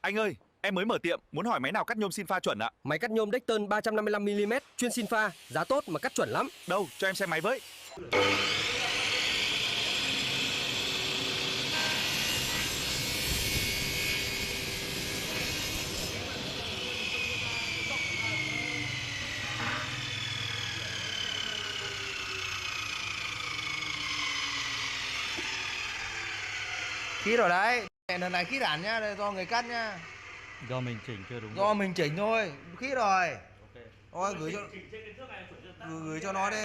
Anh ơi, em mới mở tiệm, muốn hỏi máy nào cắt nhôm sin pha chuẩn ạ. Máy cắt nhôm Dexton 355mm, chuyên sin pha, giá tốt mà cắt chuẩn lắm. Đâu, cho em xem máy với. Khít rồi đấy. Lần này khít hẳn nhá, do người cắt nhá. Do mình chỉnh chưa đúng. Do mình chỉnh thôi, khít rồi. Ok. Thôi gửi cho nó đi.